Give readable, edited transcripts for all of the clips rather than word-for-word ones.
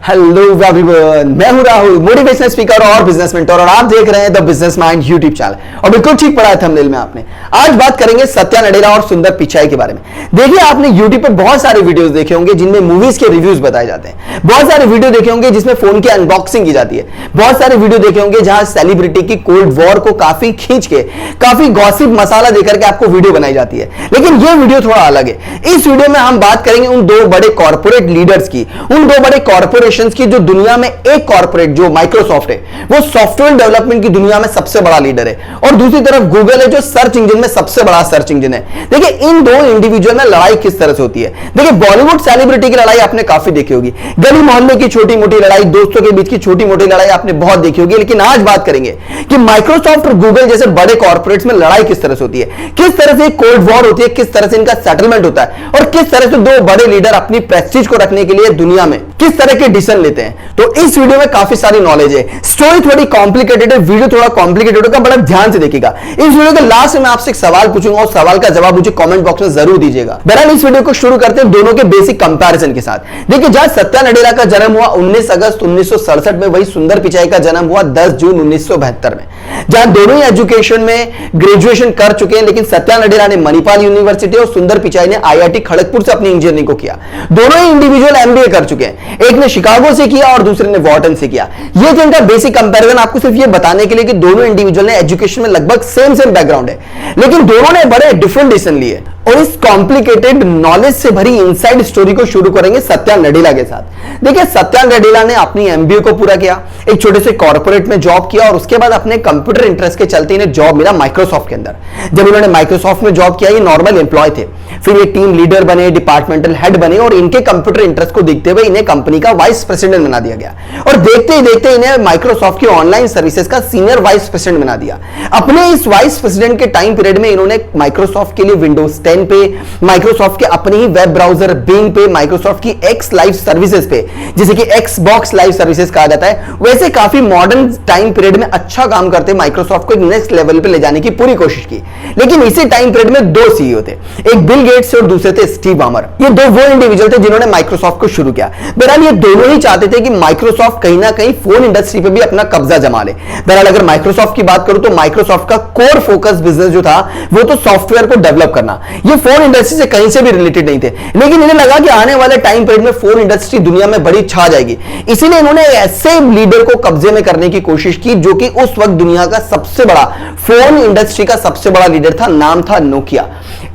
Hello everyone, मैं हूं Rahul, motivational speaker और बिजनेस मेंटर, और आप देख रहे हैं the business mind YouTube channel. और बिल्कुल ठीक पढ़ा है थंबनेल में आपने। आज बात करेंगे सत्या नडेला और सुंदर पिचाई के बारे में। देखिए, आपने यूट्यूब पर बहुत सारे वीडियोस देखे होंगे जिनमें मूवीज के रिव्यूज बताए जाते हैं। बहुत सारे वीडियो देखे होंगे जिसमें फोन की अनबॉक्सिंग की जाती है। बहुत सारे वीडियो देखे होंगे जहां सेलिब्रिटी की कोल्ड वॉर को काफी खींच के, काफी गॉसिप मसाला देकर के आपको वीडियो बनाई जाती है। लेकिन यह वीडियो थोड़ा अलग है। इस वीडियो में हम बात करेंगे उन दो बड़े कॉर्पोरेट लीडर्स की, उन दो बड़े कॉर्पोरेशंस की जो दुनिया में, एक कॉर्पोरेट जो माइक्रोसॉफ्ट है वो सॉफ्टवेयर डेवलपमेंट की दुनिया में सबसे बड़ा लीडर है, और दूसरी तरफ गूगल है जो सर्च इंजन में सबसे बड़ा सर्च इंजन है। देखिए, इन दो इंडिविजुअल में लड़ाई किस तरह से होती है। देखिए, बॉलीवुड सेलिब्रिटी की लड़ाई आपने काफी देखी होगी, गली मोहल्ले की छोटी मोटी लड़ाई, दोस्तों के बीच की छोटी मोटी लड़ाई आपने बहुत देखी होगी। लेकिन आज बात करेंगे कि माइक्रोसॉफ्ट और गूगल जैसे बड़े कॉर्पोरेट्स में लड़ाई किस तरह से होती है, किस तरह से कोल्ड वॉर होती है, किस तरह से इनका सेटलमेंट होता है, और किस तरह से दो बड़े लीडर अपनी प्रेस्टीज को रखने के लिए दुनिया में किस तरह के डिसीजन लेते हैं। तो इस वीडियो में काफी सारी नॉलेज है। स्टोरी थोड़ी कॉम्प्लिकेटेड है, वीडियो थोड़ा कॉम्प्लिकेटेड होगा, बड़ा ध्यान से देखिएगा। इस वीडियो के लास्ट में मैं आपसे एक सवाल पूछूंगा, और सवाल का जवाब मुझे कमेंट बॉक्स में जरूर दीजिएगा। बहरहाल इस वीडियो को शुरू करते हैं दोनों के बेसिक कंपैरिजन के साथ। देखिए, जहां सत्या नडेला का जन्म हुआ 19 अगस्त 1967 में, वही सुंदर पिचाई का जन्म हुआ 10 जून 1972 में। जहां दोनों ही एजुकेशन में ग्रेजुएशन कर चुके हैं, लेकिन सत्या नडेला ने मणिपाल यूनिवर्सिटी और सुंदर पिचाई ने आईआईटी खड़गपुर से अपनी इंजीनियरिंग को किया। दोनों ही इंडिविजुअल एमबीए कर चुके हैं, एक ने शिकागो से किया और दूसरे ने वॉर्टन से किया। ये जो इनका बेसिक कंपैरिजन आपको सिर्फ ये बताने के लिए कि दोनों इंडिविजुअल ने एजुकेशन में लगभग सेम बैकग्राउंड है, लेकिन दोनों ने बड़े डिफरेंट डिसीजन लिए। और इस कॉम्प्लिकेटेड नॉलेज से भरी इनसाइड स्टोरी को शुरू करेंगे सत्या नडेला के साथ। देखिए, सत्या नडेला ने अपनी एमबीए को पूरा किया, एक छोटे से कॉर्पोरेट में जॉब किया, और उसके बाद अपने कंप्यूटर इंटरेस्ट के चलते इन्हें जॉब मिला माइक्रोसॉफ्ट के अंदर। जब इन्होंने माइक्रोसॉफ्ट में जॉब किया, ये नॉर्मल एम्प्लॉय थे, फिर ये टीम लीडर बने, डिपार्टमेंटल हेड बने, और इनके कंप्यूटर इंटरेस्ट को देखते हुए इन्हें कंपनी का वाइस प्रेसिडेंट बना दिया गया। और देखते ही देखते इन्हें माइक्रोसॉफ्ट की ऑनलाइन सर्विसेज का सीनियर वाइस प्रेसिडेंट बना दिया। अपने इस वाइस प्रेसिडेंट के टाइम पीरियड में इन्होंने माइक्रोसॉफ्ट के लिए विंडोज 10 पे, माइक्रोसॉफ्ट के अपने ही वेब ब्राउजर बिंग पे, माइक्रोसॉफ्ट की एक्स लाइव सर्विसेज पे, जिसे कि एक्सबॉक्स लाइव सर्विसेज कहा जाता है, वैसे काफी मॉडर्न टाइम पीरियड में अच्छा काम करते माइक्रोसॉफ्ट को एक नेक्स्ट लेवल पे ले जाने की पूरी कोशिश की। लेकिन इसी टाइम पीरियड में दो सीईओ थे, एक बिल गेट्स और दूसरे थे स्टीव बामर। ये दो वो इंडिविजुअल थे जिन्होंने माइक्रोसॉफ्ट को शुरू किया। बहरहाल ये दोनों ही चाहते थे कि माइक्रोसॉफ्ट कहीं ना कहीं फोन इंडस्ट्री पे भी अपना कब्जा जमा ले। बहरहाल अगर माइक्रोसॉफ्ट की बात करूं तो माइक्रोसॉफ्ट का कोर फोकस बिजनेस जो था वो तो सॉफ्टवेयर को डेवलप करना, ये फोन इंडस्ट्री से कहीं से भी रिलेटेड नहीं थे। लेकिन इन्हें लगा कि आने वाले टाइम पीरियड में फोन इंडस्ट्री दुनिया में बड़ी छा जाएगी, इसीलिए इन्होंने ऐसे लीडर को कब्जे में करने की कोशिश की जो कि उस वक्त दुनिया का सबसे बड़ा फोन इंडस्ट्री का सबसे बड़ा लीडर था, नाम था नोकिया।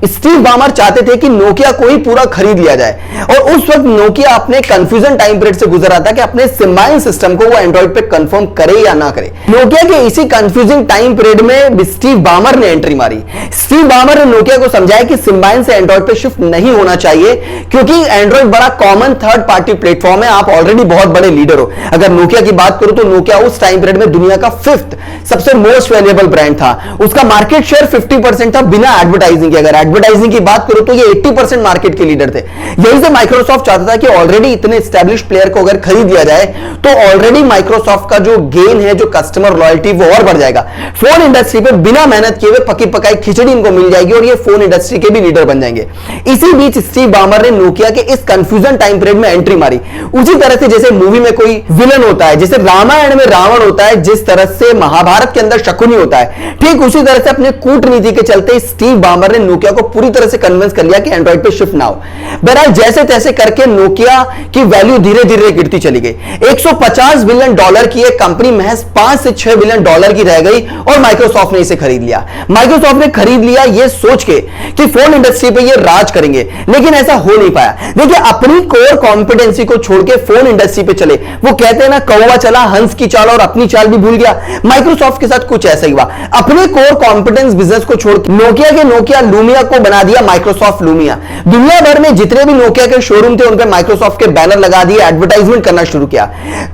स्टीव बामर चाहते थे कि नोकिया को ही पूरा खरीद लिया जाए, और उस वक्त नोकिया अपने कंफ्यूजन टाइम पीरियड से गुजर रहा था कि अपने सिम्बाइन सिस्टम को वो एंड्रॉइड पे कंफर्म करे या ना करे। नोकिया के इसी कंफ्यूजिंग टाइम पीरियड में स्टीव बामर ने एंट्री मारी। स्टीव बामर ने नोकिया को समझाया कि सिम्बाइन से एंड्रॉइड पे शिफ्ट नहीं होना चाहिए, क्योंकि एंड्रॉइड बड़ा कॉमन थर्ड पार्टी प्लेटफॉर्म है, आप ऑलरेडी बहुत बड़े लीडर हो। अगर नोकिया की बात करूं तो नोकिया उस टाइम पीरियड में दुनिया का 5th सबसे मोस्ट वैल्यूएबल ब्रांड था। उसका मार्केट शेयर 50% था बिना एडवर्टाइजिंग के। अगर एडवर्टाइजिंग की बात करूं तो ये 80% मार्केट के लीडर थे। यही से माइक्रोसॉफ्ट चाहता था कि ऑलरेडी इतने एस्टैब्लिश्ड प्लेयर को अगर खरीद लिया जाए तो ऑलरेडी माइक्रोसॉफ्ट का जो गेन है, जो कस्टमर लॉयल्टी, वो और बढ़ जाएगा। फोन इंडस्ट्री पे बिना मेहनत किए हुए पकी पकाई खिचड़ी इनको मिल जाएगी, और ये फोन इंडस्ट्री के भी लीडर बन जाएंगे। इसी बीच स्टीव बामर ने नोकिया के इस कंफ्यूजन टाइम पीरियड में एंट्री मारी। उसी तरह से जैसे मूवी में कोई विलन होता है, जैसे रामायण में रावण होता है, जिस तरह से महाभारत के अंदर शकुनी होता है, ठीक उसी तरह से अपने कूटनीति के चलते स्टीव बामर ने नोकिया को पूरी तरह से कन्विंस कर लिया कि एंड्रॉइड पे शिफ्ट ना हो। बहरहाल जैसे तैसे करके नोकिया की वैल्यू धीरे धीरे गिरती चली गई। 150 बिलियन डॉलर की एक कंपनी महज 5 से 6 बिलियन डॉलर की रह गई, और माइक्रोसॉफ्ट ने इसे खरीद लिया। माइक्रोसॉफ्ट ने खरीद लिया ये सोच के कि फोन इंडस्ट्री पे ये राज करेंगे, लेकिन ऐसा हो नहीं पाया। देखिए, अपनी कोर कॉम्पिटेंसी को छोड़ के फोन इंडस्ट्री पे चले। वो कहते हैं ना, कौवा चला हंस की चाल और अपनी चाल भी भूल गया। माइक्रोसॉफ्ट के साथ कुछ ऐसा ही हुआ। अपने कोर कॉम्पिटेंस बिजनेस को छोड़ के नोकिया के नोकिया लूमिया को बना दिया माइक्रोसॉफ्ट लूमिया। दुनिया भर में जितने भी नोकिया के शोरूम थे उन पे माइक्रोसॉफ्ट के बैनर लगा दिए, एडवर्टाइजमेंट करना शुरू किया।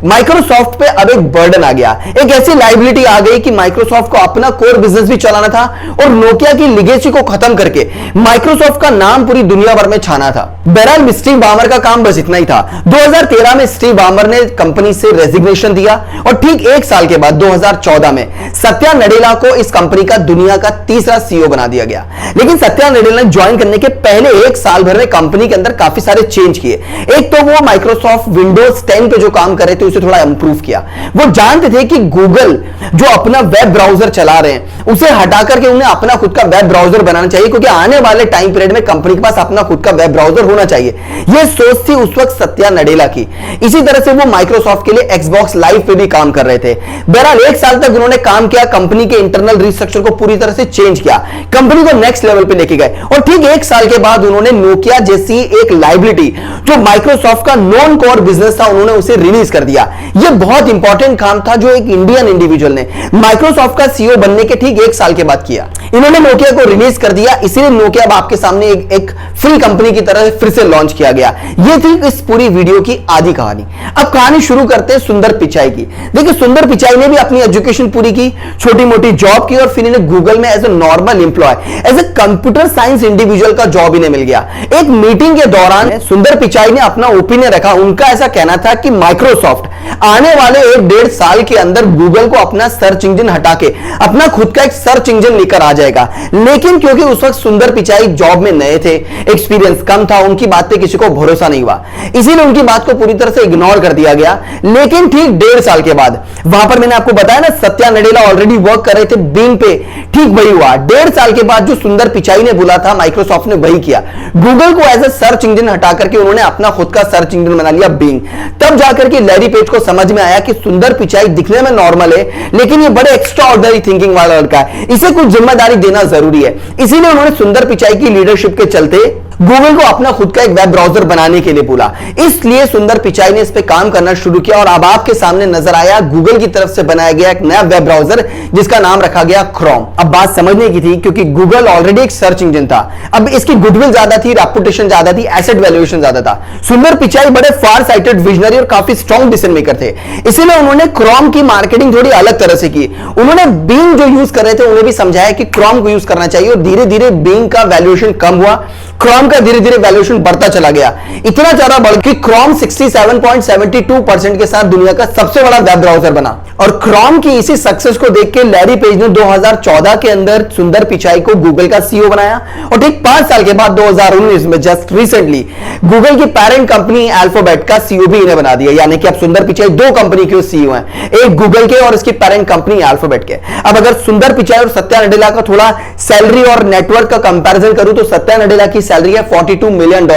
माइक्रोसॉफ्ट पे अब एक बर्डन आ गया, एक ऐसी लायबिलिटी आ गई कि माइक्रोसॉफ्ट को अपना कोर बिजनेस भी चलाना था, और नोकिया की लिगेसी को खत्म करके माइक्रोसॉफ्ट का नाम पूरी दुनिया भर में छाना था। बहरहाल स्टीव बामर का काम बस इतना ही था। 2013 में स्टीव बामर ने कंपनी से रेजिग्नेशन दिया, और ठीक एक साल के बाद 2014 में सत्या नडेला को इस कंपनी का दुनिया का तीसरा सीईओ बना दिया गया। लेकिन सत्या नडेला ने ज्वाइन करने के पहले एक साल भर में कंपनी के अंदर काफी सारे चेंज किए। एक तो वो माइक्रोसॉफ्ट विंडोज 10 पे जो काम कर रहे थे उसे थोड़ा इंप्रूव किया। वो जानते थे कि गूगल जो अपना वेब ब्राउजर चला रहे हैं उसे हटा करके उन्हें अपना खुद का वेब ब्राउजर बनाना चाहिए, क्योंकि आने वाले टाइम पीरियड में कंपनी के पास अपना खुद का वेब ब्राउजर होना चाहिए। यह सोच थी उस वक्त सत्या नडेला की। इसी तरह से वो माइक्रोसॉफ्ट के लिए एक्सबॉक्स लाइव पे भी काम कर रहे थे। बहरहाल एक साल तक उन्होंने काम किया, कंपनी के इंटरनल रिस्ट्रक्चर को पूरी तरह से चेंज किया, कंपनी को नेक्स्ट लेवल पे लेके गए। और ठीक एक साल के बाद उन्होंने नोकिया जैसी एक लाइबिलिटी जो माइक्रोसॉफ्ट का नॉन कोर बिजनेस था उन्होंने उसे रिलीज कर दिया। यह बहुत इंपॉर्टेंट काम था जो एक इंडियन इंडिविजुअल ने माइक्रोसॉफ्ट का सीईओ बनने के ठीक एक साल के बाद किया। इन्होंने नोकिया को रिलीज कर दिया, इसीलिए नोकिया अब आपके सामने एक फ्री कंपनी की तरह फिर से लॉन्च किया गया। यह थी इस पूरी वीडियो की आधी कहानी। अब कहानी शुरू करते हैं सुंदर पिचाई की। देखिए सुंदर पिचाई ने भी अपनी एजुकेशन पूरी की, छोटी मोटी जॉब की और फिर इन्हें गूगल में as a normal employ, as a computer science individual का जॉब इन्हें मिल गया। एक मीटिंग के दौरान सुंदर पिचाई ने अपना ओपिनियन रखा। उनका ऐसा कहना था कि माइक्रोसॉफ्ट आने वाले 1-1.5 साल के अंदर गूगल को अपना सर्च इंजन हटा के अपना खुद का एक सर्च इंजन लेकर आ जाएगा। लेकिन क्योंकि उस वक्त सुंदर पिचाई जॉब में नए थे, एक्सपीरियंस कम था, उनकी बात पे किसी को भरोसा नहीं हुआ, इसीलिए उनकी बात को पूरी तरह से इग्नोर कर दिया गया। लेकिन ठीक 1.5 साल के बाद, वहां पर मैंने आपको बताया ना सत्या नडेला ऑलरेडी वर्क कर रहे थे बिंग पे, ठीक वही हुआ। 1.5 साल के बाद जो सुंदर पिचाई ने बोला था माइक्रोसॉफ्ट ने वही किया। गूगल को एज ए सर्च इंजन हटा करके उन्होंने अपना खुद का सर्च इंजन बना लिया बिंग। तब जाकर के लैरी पेज को समझ में आया कि सुंदर पिचाई दिखने में नॉर्मल है लेकिन ये बड़े एक्स्ट्रा ऑर्डिनरी थिंकिंग वाला लड़का है, इसे कुछ जिम्मेदारी देना जरूरी है। इसीलिए उन्होंने सुंदर पिचाई की लीडरशिप के चलते गूगल को अपना खुद का एक वेब ब्राउजर बनाने के लिए बोला। इसलिए सुंदर पिचाई ने इस पे काम करना शुरू किया और अब आपके सामने नजर आया गूगल की तरफ से बनाया गया एक नया वेब ब्राउजर जिसका नाम रखा गया क्रोम। अब बात समझने की थी क्योंकि गूगल ऑलरेडी एक सर्च इंजन था, अब इसकी गुडविल ज्यादा थी, रेपुटेशन ज्यादा थी, एसेट वैल्यूएशन ज्यादा था। सुंदर पिचाई बड़े फार साइटेड विजनरी और काफी स्ट्रॉन्ग डिसीजन मेकर थे, इसीलिए उन्होंने क्रोम की मार्केटिंग थोड़ी अलग तरह से की। उन्होंने बिंग जो यूज कर रहे थे उन्हें भी समझाया कि क्रोम को यूज करना चाहिए और धीरे धीरे बिंग का वैल्यूएशन कम हुआ, क्रोम का धीरे धीरे वैल्यूएशन बढ़ता चला गया। इतना ज्यादा बढ़ कि क्रोम 67.72% के साथ दुनिया का सबसे बड़ा वेब ब्राउजर बना। और क्रोम की इसी सक्सेस को देख के लैरी पेज ने 2014 के अंदर सुंदर पिचाई को गूगल का सीईओ बनाया और ठीक 5 साल के बाद 2019 में जस्ट रिसेंटली गूगल की पेरेंट कंपनी अल्फाबेट का सीईओ भी इन्हें बना दिया। यानी कि अब सुंदर पिचाई 2 कंपनी के सीईओ हैं, एक गूगल के और इसकी पेरेंट कंपनी अल्फाबेट के। अब अगर सुंदर पिचाई और सत्या नडेला का थोड़ा सैलरी और नेटवर्क का कंपैरिजन करूं तो सत्या नडेला की सैलरी है $42 मिलियन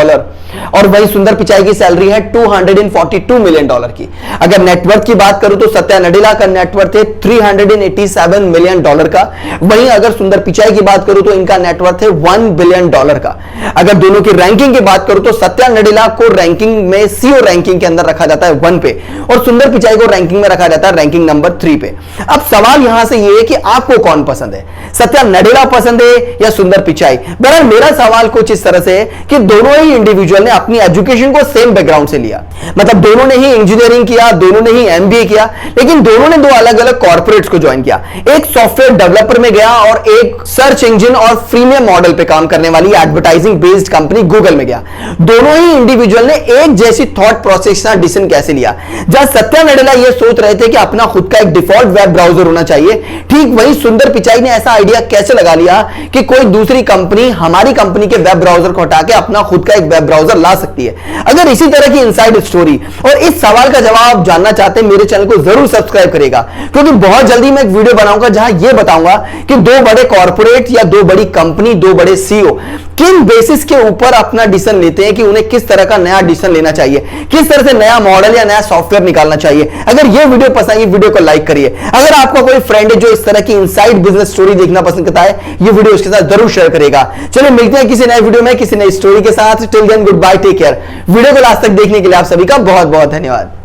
और वही सुंदर पिचाई की सैलरी है $242 मिलियन की। अगर नेटवर्क की बात करूं तो सत्या नडेला का नेटवर्थ है $387 मिलियन का, वहीं अगर सुंदर पिचाई की बात करूं तो इनका नेटवर्थ है $1 बिलियन का। अगर दोनों की रैंकिंग की बात करूं तो सत्या नडेला को रैंकिंग में सीईओ रैंकिंग के अंदर रखा जाता है 1 पे और सुंदर पिचाई को रैंकिंग में रखा जाता है रैंकिंग नंबर 3 पे। अब सवाल यहां से यह है कि आपको कौन पसंद है, सत्या नडेला पसंद है या सुंदर पिचाई? बहरहाल मेरा सवाल कुछ इस तरह से है कि दोनों ही इंडिविजुअल ने अपनी एजुकेशन को सेम बैकग्राउंड से लिया, मतलब दोनों ने ही इंजीनियरिंग किया, दोनों ने ही एमबीए किया, लेकिन दोनों ने 2 अलग अलग कॉर्पोरेट्स को ज्वाइन किया। एक सॉफ्टवेयर डेवलपर में गया और एक सर्च इंजन और फ्रीमियम मॉडल पे काम करने वाली एडवर्टाइजिंग बेस्ड कंपनी गूगल में गया। दोनों ही इंडिविजुअल ने एक जैसी थॉट प्रोसेस का डिसीजन कैसे लिया। जहां सत्या नडेला ये सोच रहे थे कि अपना खुद का एक डिफॉल्ट वेब ब्राउजर होना चाहिए, ठीक वही सुंदर पिचाई ने ऐसा आइडिया कैसे लगा लिया कि कोई दूसरी कंपनी हमारी कंपनी के वेब ब्राउजर को हटा के अपना खुद का एक वेब ब्राउजर ला सकती है। अगर इसी तरह की इनसाइड स्टोरी और इस सवाल का जवाब जानना चाहते हैं मेरे चैनल को जरूर सब्सक्राइब करेगा, क्योंकि बहुत जल्दी मैं एक वीडियो बनाऊंगा जहां यह बताऊंगा कि 2 बड़े कॉर्पोरेट या 2 बड़ी कंपनी, 2 बड़े सीईओ किन बेसिस के ऊपर अपना डिसीजन लेते हैं कि उन्हें किस तरह का नया डिसीजन लेना चाहिए, किस तरह से नया मॉडल या नया सॉफ्टवेयर निकालना चाहिए। अगर यह वीडियो पसंद आई वीडियो को लाइक करिए। अगर आपका कोई फ्रेंड है जो इस तरह की इनसाइड बिजनेस स्टोरी देखना पसंद करता है, यह वीडियो उसके साथ जरूर शेयर करेगा। चलिए मिलते हैं किसी नए वीडियो में किसी नई स्टोरी के साथ। Till then good bye, take care. Video को लास्ट तक देखने के लिए आप सभी का बहुत बहुत धन्यवाद।